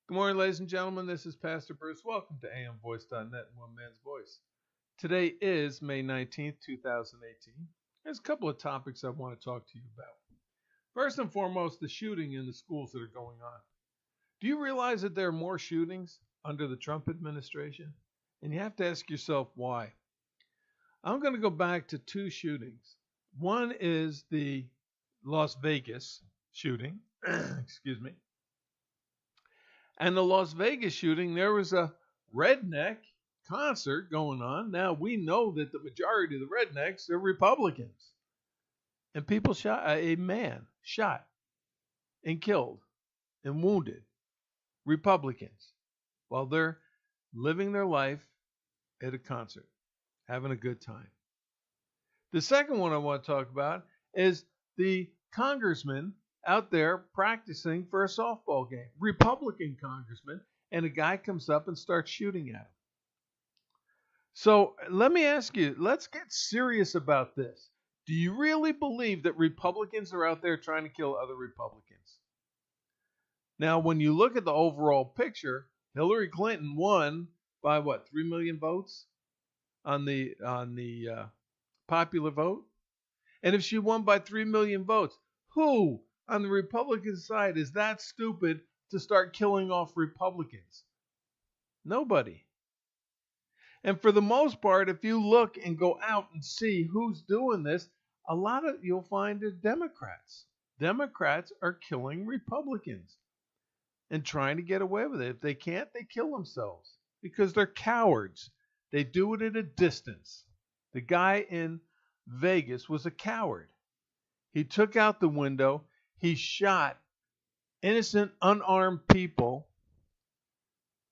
Good morning, ladies and gentlemen. This is Pastor Bruce. Welcome to amvoice.net and One Man's Voice. Today is May 19th, 2018. There's a couple of topics I want to talk to you about. First and foremost, the shooting in the schools that are going on. Do you realize that there are more shootings under the Trump administration? And you have to ask yourself why. I'm going to go back to two shootings. One is the Las Vegas shooting. Excuse me. And the Las Vegas shooting, there was a redneck concert going on. Now, we know that the majority of the rednecks are Republicans. And people shot, a man shot and killed and wounded Republicans while they're living their life at a concert, having a good time. The second one I want to talk about is the congressman out there practicing for a softball game, Republican congressman, and a guy comes up and starts shooting at him. So let me ask you, let's get serious about this. Do you really believe that Republicans are out there trying to kill other Republicans? Now, when you look at the overall picture, Hillary Clinton won by what, 3 million votes on the popular vote? And if she won by 3 million votes, who on the Republican side is that stupid to start killing off Republicans? Nobody. And for the most part, if you look and go out and see who's doing this, you'll find it Democrats. Democrats are killing Republicans and trying to get away with it. If they can't, they kill themselves because they're cowards. They do it at a distance. The guy in Vegas was a coward. He took out the window. He shot innocent, unarmed people.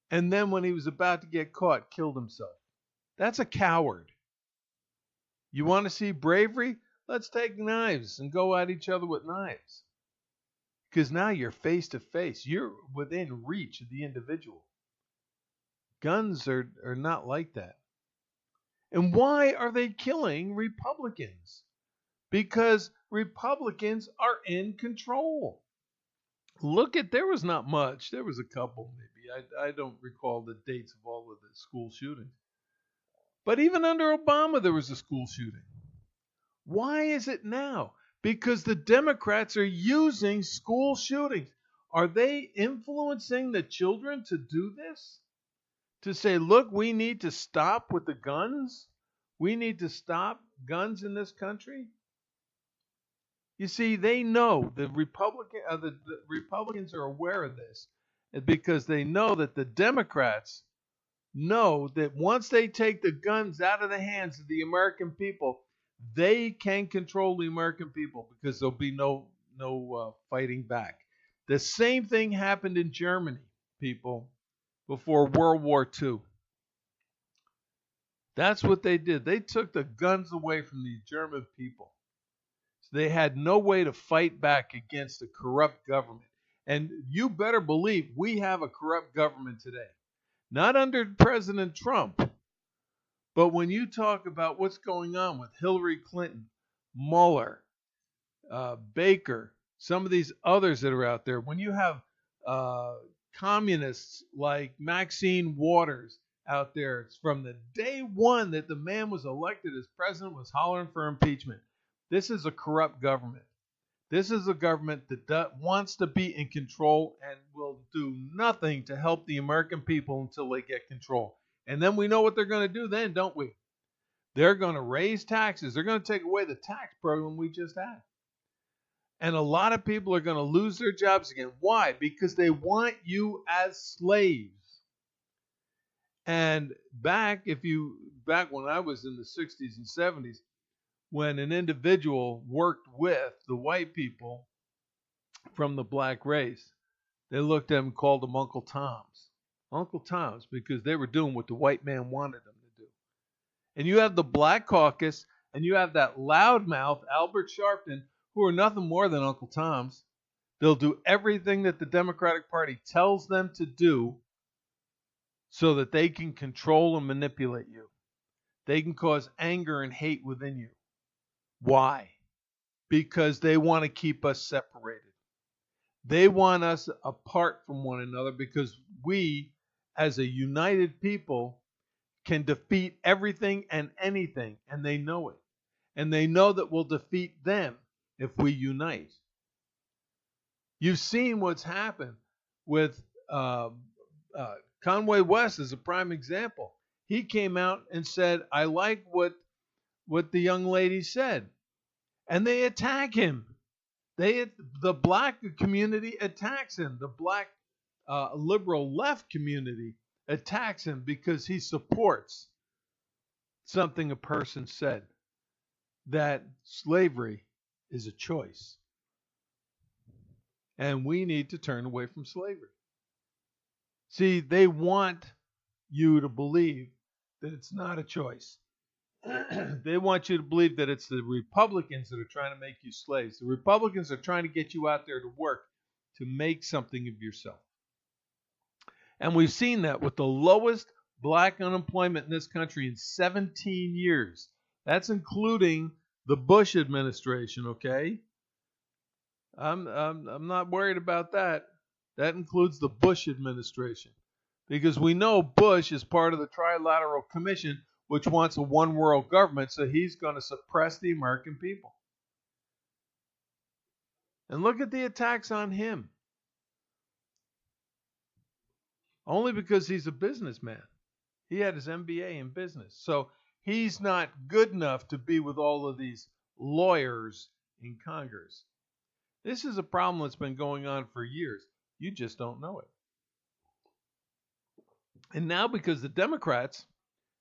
And then when he was about to get caught, killed himself. That's a coward. You want to see bravery? Let's take knives and go at each other with knives. Because now you're face to face. You're within reach of the individual. Guns are not like that. And why are they killing Republicans? Because Republicans are in control. There was not much. There was a couple maybe. I don't recall the dates of all of the school shootings. But even under Obama, there was a school shooting. Why is it now? Because the Democrats are using school shootings. Are they influencing the children to do this? To say, look, we need to stop with the guns? We need to stop guns in this country? You see, they know the Republicans are aware of this because they know that the Democrats know that once they take the guns out of the hands of the American people, they can control the American people because there'll be no fighting back. The same thing happened in Germany, people, before World War II. That's what they did. They took the guns away from the German people. They had no way to fight back against a corrupt government. And you better believe we have a corrupt government today. Not under President Trump, but when you talk about what's going on with Hillary Clinton, Mueller, Baker, some of these others that are out there, when you have communists like Maxine Waters out there, it's from the day one that the man was elected as president was hollering for impeachment. This is a corrupt government. This is a government that wants to be in control and will do nothing to help the American people until they get control. And then we know what they're going to do then, don't we? They're going to raise taxes. They're going to take away the tax program we just had. And a lot of people are going to lose their jobs again. Why? Because they want you as slaves. And back when I was in the 60s and 70s, when an individual worked with the white people from the black race, they looked at them and called them Uncle Toms. Uncle Toms, because they were doing what the white man wanted them to do. And you have the Black Caucus, and you have that loudmouth, Albert Sharpton, who are nothing more than Uncle Toms. They'll do everything that the Democratic Party tells them to do so that they can control and manipulate you. They can cause anger and hate within you. Why? Because they want to keep us separated. They want us apart from one another because we, as a united people, can defeat everything and anything, and they know it. And they know that we'll defeat them if we unite. You've seen what's happened with Conway West as a prime example. He came out and said, I like what the young lady said. And they attack him. The black community attacks him. The black liberal left community attacks him because he supports something a person said, that slavery is a choice. And we need to turn away from slavery. See, they want you to believe that it's not a choice. They want you to believe that it's the Republicans that are trying to make you slaves. The Republicans are trying to get you out there to work, to make something of yourself. And we've seen that with the lowest black unemployment in this country in 17 years. That's including the Bush administration, okay? I'm not worried about that. That includes the Bush administration. Because we know Bush is part of the Trilateral Commission, which wants a one-world government, so he's going to suppress the American people. And look at the attacks on him. Only because he's a businessman. He had his MBA in business. So he's not good enough to be with all of these lawyers in Congress. This is a problem that's been going on for years. You just don't know it. And now because the Democrats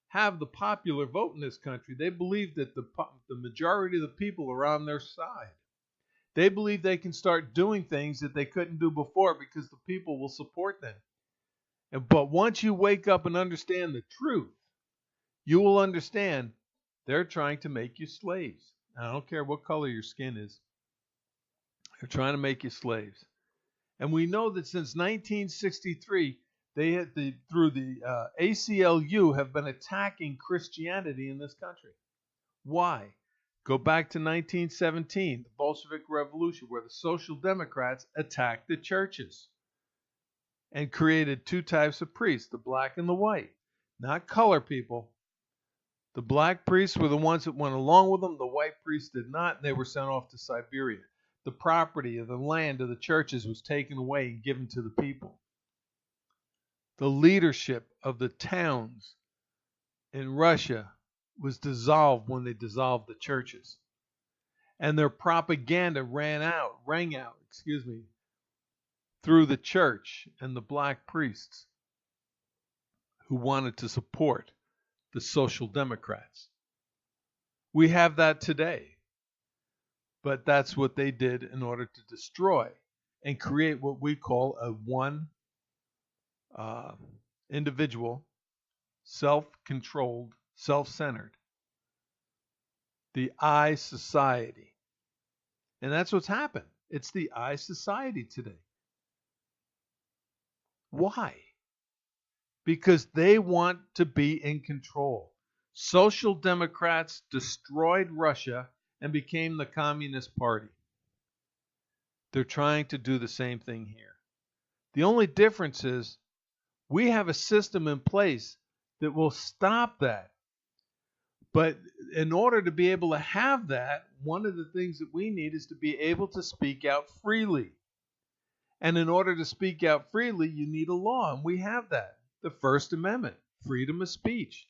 have the popular vote in this country, they believe that the majority of the people are on their side. They believe they can start doing things that they couldn't do before because the people will support them. But once you wake up and understand the truth, you will understand they're trying to make you slaves. I don't care what color your skin is. They're trying to make you slaves. And we know that since 1963, they had through the ACLU have been attacking Christianity in this country. Why? Go back to 1917, the Bolshevik Revolution, where the Social Democrats attacked the churches and created two types of priests, the black and the white, not color people. The black priests were the ones that went along with them. The white priests did not, and they were sent off to Siberia. The property of the land of the churches was taken away and given to the people. The leadership of the towns in Russia was dissolved when they dissolved the churches. And their propaganda rang out, through the church and the black priests who wanted to support the Social Democrats. We have that today. But that's what they did in order to destroy and create what we call a one individual, self-controlled, self-centered, the I society. And that's what's happened. It's the I society today. Why? Because they want to be in control. Social Democrats destroyed Russia and became the Communist Party. They're trying to do the same thing here. The only difference is we have a system in place that will stop that. But in order to be able to have that, one of the things that we need is to be able to speak out freely. And in order to speak out freely, you need a law, and we have that. The First Amendment, freedom of speech.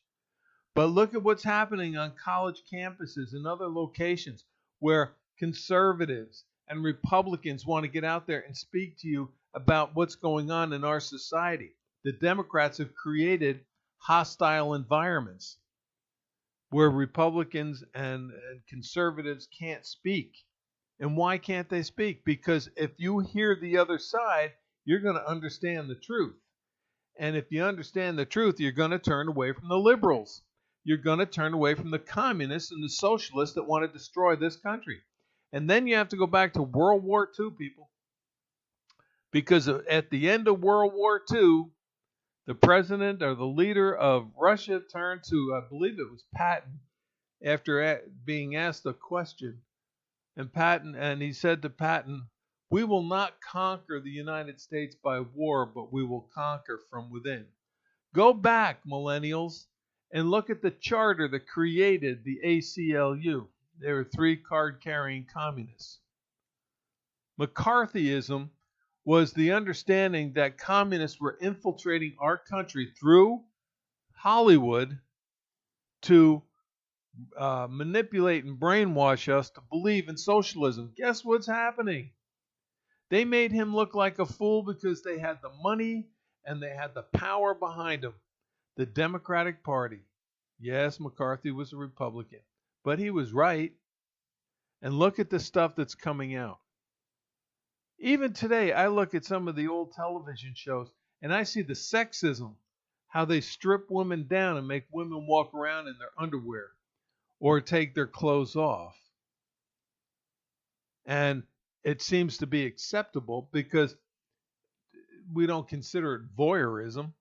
But look at what's happening on college campuses and other locations where conservatives and Republicans want to get out there and speak to you about what's going on in our society. The Democrats have created hostile environments where Republicans and conservatives can't speak. And why can't they speak? Because if you hear the other side, you're going to understand the truth. And if you understand the truth, you're going to turn away from the liberals. You're going to turn away from the communists and the socialists that want to destroy this country. And then you have to go back to World War II, people. Because at the end of World War II, the president or the leader of Russia turned to, I believe it was Patton, after being asked a question. And he said to Patton, We will not conquer the United States by war, but we will conquer from within. Go back, millennials, and look at the charter that created the ACLU. They were three card-carrying communists. McCarthyism was the understanding that communists were infiltrating our country through Hollywood to manipulate and brainwash us to believe in socialism. Guess what's happening? They made him look like a fool because they had the money and they had the power behind them. The Democratic Party. Yes, McCarthy was a Republican, but he was right. And look at the stuff that's coming out. Even today, I look at some of the old television shows and I see the sexism, how they strip women down and make women walk around in their underwear or take their clothes off. And it seems to be acceptable because we don't consider it voyeurism.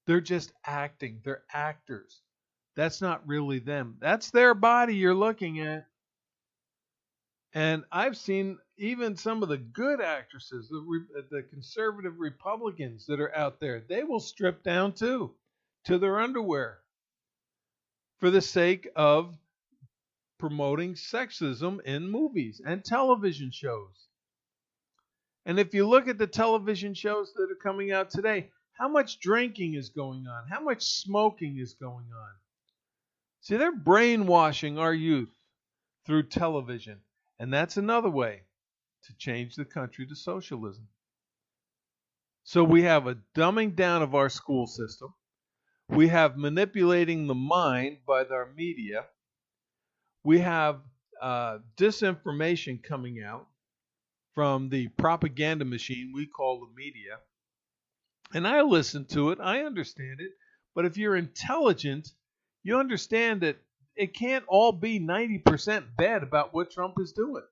They're just acting. They're actors. That's not really them. That's their body you're looking at. And I've seen even some of the good actresses, the conservative Republicans that are out there, they will strip down too, to their underwear, for the sake of promoting sexism in movies and television shows. And if you look at the television shows that are coming out today, how much drinking is going on? How much smoking is going on? See, they're brainwashing our youth through television. And that's another way to change the country to socialism. So we have a dumbing down of our school system. We have manipulating the mind by our media. We have disinformation coming out from the propaganda machine we call the media. And I listen to it. I understand it. But if you're intelligent, you understand that it can't all be 90% bad about what Trump is doing.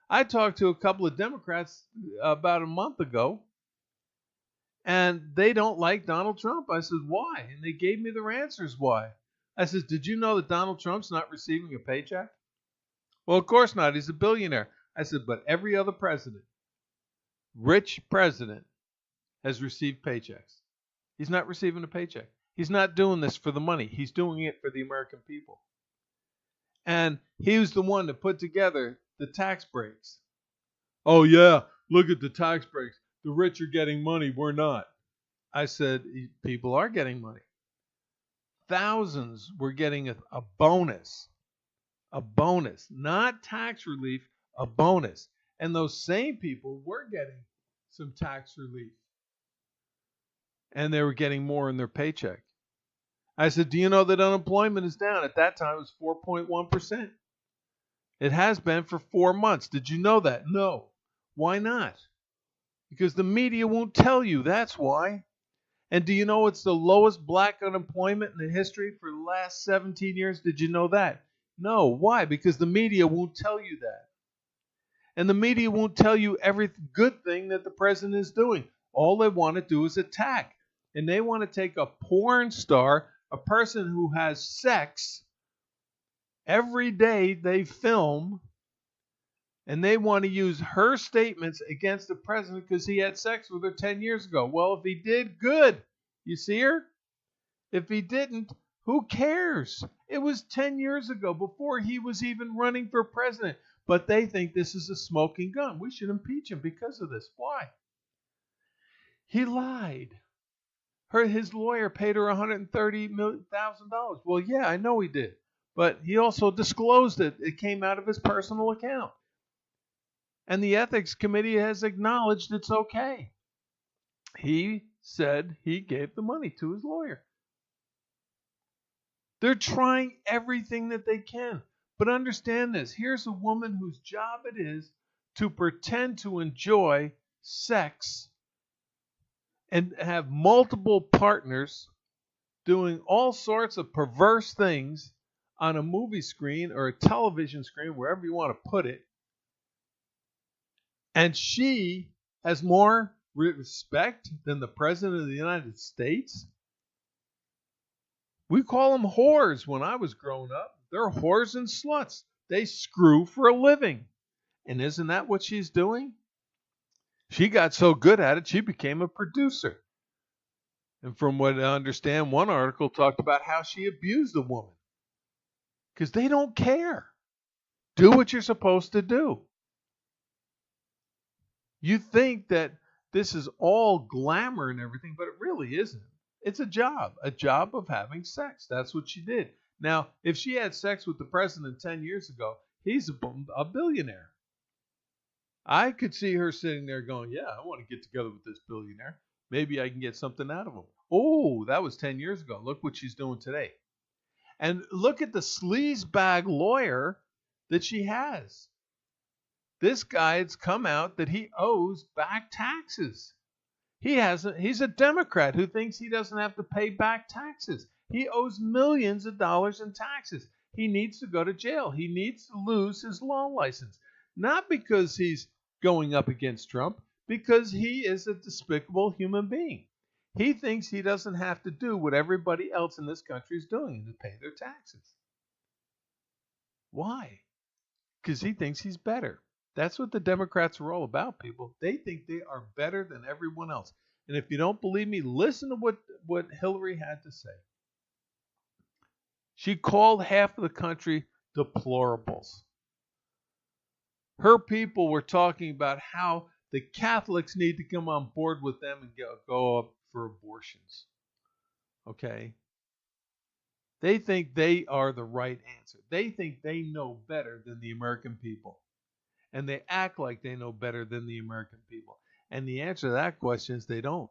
I talked to a couple of Democrats about a month ago, and they don't like Donald Trump. I said, why? And they gave me their answers why. I said, did you know that Donald Trump's not receiving a paycheck? Well, of course not. He's a billionaire. I said, but every other president, rich president, has received paychecks. He's not receiving a paycheck. He's not doing this for the money. He's doing it for the American people. And he was the one that put together the tax breaks. Oh, yeah, look at the tax breaks. The rich are getting money. We're not. I said, people are getting money. Thousands were getting a bonus. A bonus. Not tax relief, a bonus. And those same people were getting some tax relief. And they were getting more in their paycheck. I said, do you know that unemployment is down? At that time, it was 4.1%. It has been for 4 months. Did you know that? No. Why not? Because the media won't tell you. That's why. And do you know it's the lowest black unemployment in the history for the last 17 years? Did you know that? No. Why? Because the media won't tell you that. And the media won't tell you every good thing that the president is doing. All they want to do is attack. And they want to take a porn star, a person who has sex, every day they film, and they want to use her statements against the president because he had sex with her 10 years ago. Well, if he did, good. You see her? If he didn't, who cares? It was 10 years ago, before he was even running for president. But they think this is a smoking gun. We should impeach him because of this. Why? He lied. His lawyer paid her $130,000. Well, yeah, I know he did. But he also disclosed it. It came out of his personal account. And the ethics committee has acknowledged it's okay. He said he gave the money to his lawyer. They're trying everything that they can. But understand this. Here's a woman whose job it is to pretend to enjoy sex and have multiple partners doing all sorts of perverse things on a movie screen or a television screen, wherever you want to put it. And she has more respect than the President of the United States. We call them whores when I was growing up. They're whores and sluts. They screw for a living. And isn't that what she's doing? She got so good at it, she became a producer. And from what I understand, one article talked about how she abused a woman. Because they don't care. Do what you're supposed to do. You think that this is all glamour and everything, but it really isn't. It's a job of having sex. That's what she did. Now, if she had sex with the president 10 years ago, he's a billionaire. I could see her sitting there going, yeah, I want to get together with this billionaire. Maybe I can get something out of him. Oh, that was 10 years ago. Look what she's doing today. And look at the sleazebag lawyer that she has. This guy's come out that he owes back taxes. He's a Democrat who thinks he doesn't have to pay back taxes. He owes millions of dollars in taxes. He needs to go to jail. He needs to lose his law license. Not because he's going up against Trump, because he is a despicable human being. He thinks he doesn't have to do what everybody else in this country is doing to pay their taxes. Why? Because he thinks he's better. That's what the Democrats are all about, people. They think they are better than everyone else. And if you don't believe me, listen to what Hillary had to say. She called half of the country deplorables. Her people were talking about how the Catholics need to come on board with them and go up for abortions. Okay? They think they are the right answer. They think they know better than the American people. And they act like they know better than the American people. And the answer to that question is they don't.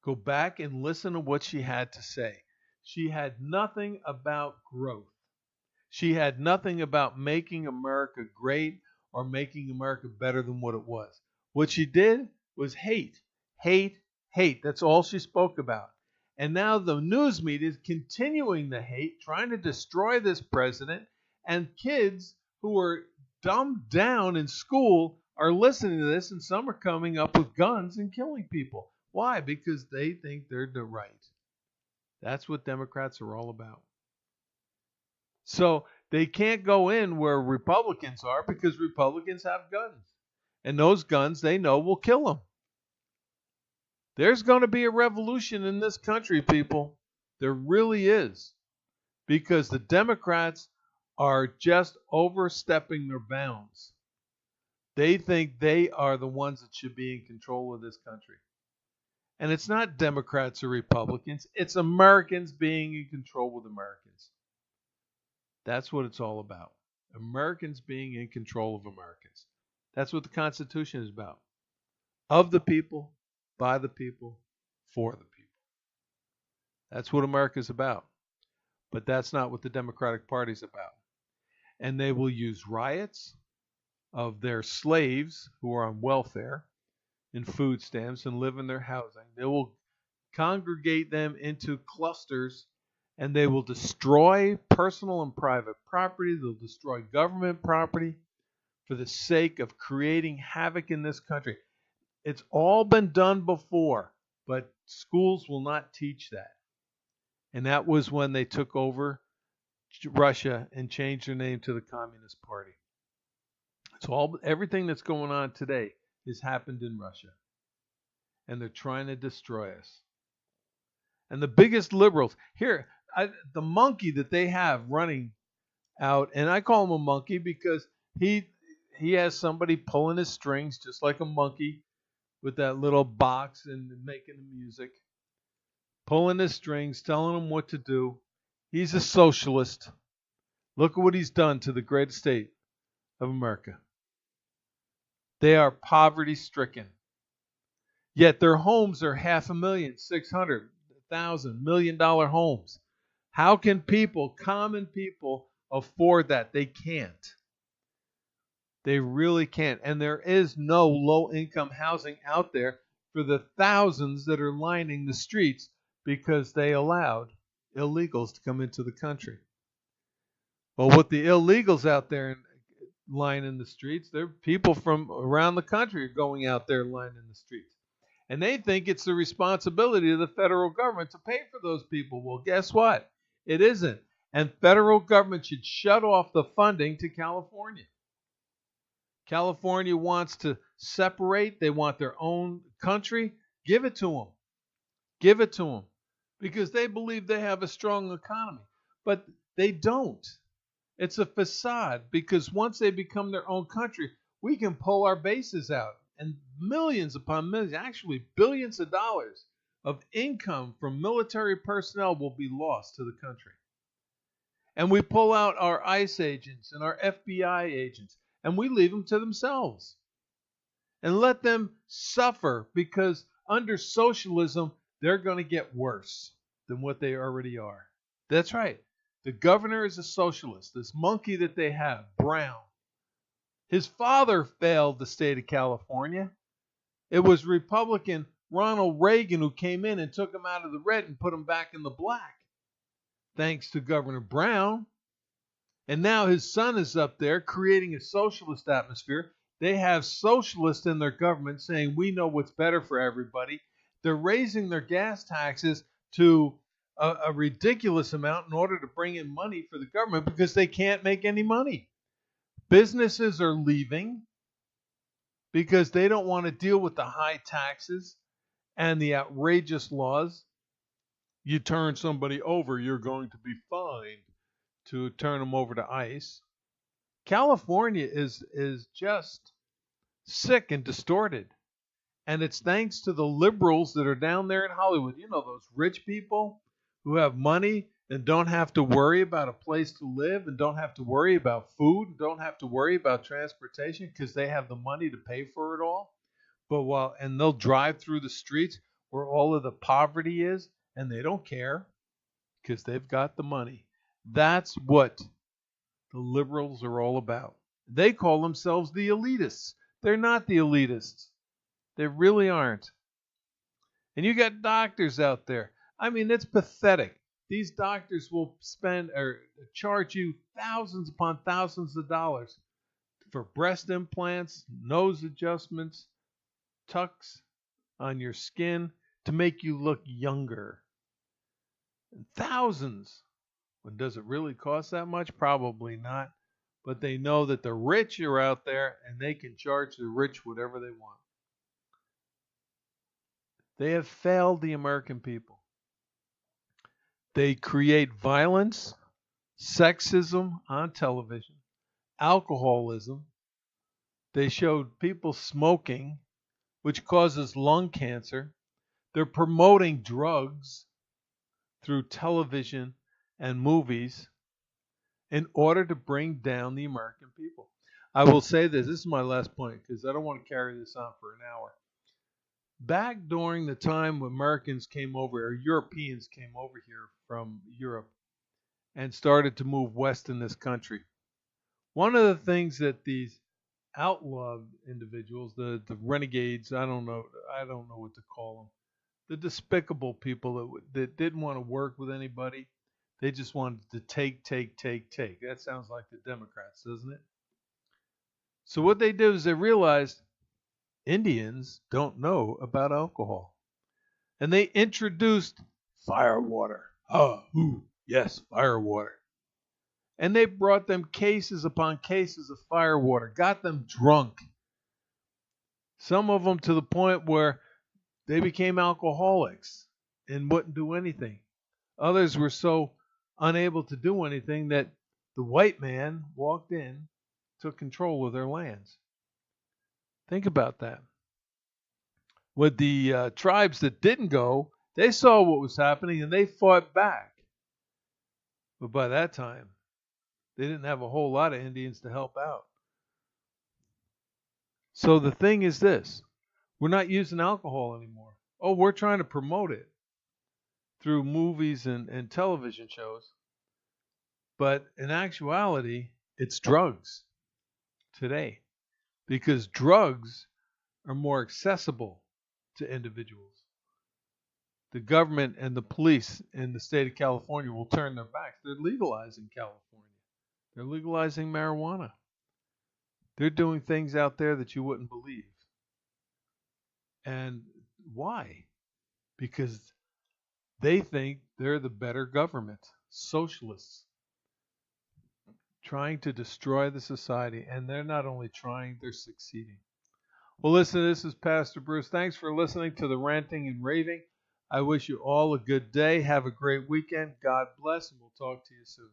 Go back and listen to what she had to say. She had nothing about growth. She had nothing about making America great or making America better than what it was. What she did was hate, hate, hate. That's all she spoke about. And now the news media is continuing the hate, trying to destroy this president, and kids who are dumbed down in school are listening to this, and some are coming up with guns and killing people. Why? Because they think they're the right. That's what Democrats are all about. So they can't go in where Republicans are because Republicans have guns. And those guns, they know, will kill them. There's going to be a revolution in this country, people. There really is. Because the Democrats are just overstepping their bounds. They think they are the ones that should be in control of this country. And it's not Democrats or Republicans. It's Americans being in control with Americans. That's what it's all about. Americans being in control of Americans. That's what the Constitution is about. Of the people, by the people, for the people. That's what America's about. But that's not what the Democratic Party's about. And they will use riots of their slaves who are on welfare and food stamps and live in their housing. They will congregate them into clusters, and they will destroy personal and private property. They'll destroy government property for the sake of creating havoc in this country. It's all been done before, but schools will not teach that. And that was when they took over Russia and changed their name to the Communist Party. So everything that's going on today has happened in Russia. And they're trying to destroy us. And the biggest liberals, here, the monkey that they have running out, and I call him a monkey because he has somebody pulling his strings just like a monkey with that little box and making the music, pulling his strings, telling him what to do. He's a socialist. Look at what he's done to the great state of America. They are poverty-stricken. Yet their homes are $500,000, $600,000, $1,000, $1 million homes. How can people, common people, afford that? They can't. They really can't. And there is no low-income housing out there for the thousands that are lining the streets because they allowed illegals to come into the country. Well, with the illegals out there lining the streets, there are people from around the country going out there lining the streets. And they think it's the responsibility of the federal government to pay for those people. Well, guess what? It isn't. And federal government should shut off the funding to California. California wants to separate. They want their own country. Give it to them. Give it to them. Because they believe they have a strong economy. But they don't. It's a facade, because once they become their own country, we can pull our bases out, and millions upon millions, actually billions of dollars of income from military personnel will be lost to the country. And we pull out our ICE agents and our FBI agents, and we leave them to themselves and let them suffer, because under socialism, they're going to get worse than what they already are. That's right. The governor is a socialist. This monkey that they have, Brown. His father failed the state of California. It was Republican Ronald Reagan who came in and took him out of the red and put him back in the black, thanks to Governor Brown. And now his son is up there creating a socialist atmosphere. They have socialists in their government saying, we know what's better for everybody. They're raising their gas taxes to a ridiculous amount in order to bring in money for the government, because they can't make any money. Businesses are leaving because they don't want to deal with the high taxes and the outrageous laws. You turn somebody over, you're going to be fined to turn them over to ICE. California is just sick and distorted. And it's thanks to the liberals that are down there in Hollywood. You know, those rich people who have money and don't have to worry about a place to live, and don't have to worry about food, and don't have to worry about transportation, because they have the money to pay for it all. And they'll drive through the streets where all of the poverty is, and they don't care because they've got the money. That's what the liberals are all about. They call themselves the elitists. They're not the elitists. They really aren't. And you got doctors out there. I mean, it's pathetic. These doctors will spend or charge you thousands upon thousands of dollars for breast implants, nose adjustments, tucks on your skin to make you look younger. Thousands. Well, does it really cost that much? Probably not. But they know that the rich are out there, and they can charge the rich whatever they want. They have failed the American people. They create violence, sexism on television, alcoholism. They showed people smoking, which causes lung cancer. They're promoting drugs through television and movies in order to bring down the American people. I will say this. This is my last point, because I don't want to carry this on for an hour. Back during the time when Americans came over, or Europeans came over here from Europe and started to move west in this country, one of the things that these outlawed individuals, the renegades, I don't know what to call them, the despicable people that didn't want to work with anybody, they just wanted to take. That sounds like the Democrats, doesn't it? So what they did is they realized Indians don't know about alcohol. And they introduced firewater. Yes, firewater. And they brought them cases upon cases of firewater, got them drunk. Some of them to the point where they became alcoholics and wouldn't do anything. Others were so unable to do anything that the white man walked in, took control of their lands. Think about that. With the tribes that didn't go, they saw what was happening and they fought back. But by that time, they didn't have a whole lot of Indians to help out. So the thing is this. We're not using alcohol anymore. Oh, we're trying to promote it through movies and television shows. But in actuality, it's drugs today. Because drugs are more accessible to individuals. The government and the police in the state of California will turn their backs. They're legalizing California. They're legalizing marijuana. They're doing things out there that you wouldn't believe. And why? Because they think they're the better government. Socialists. trying to destroy the society. And they're not only trying, they're succeeding. Well, listen, this is Pastor Bruce. Thanks for listening to the ranting and raving. I wish you all a good day. Have a great weekend. God bless, and we'll talk to you soon.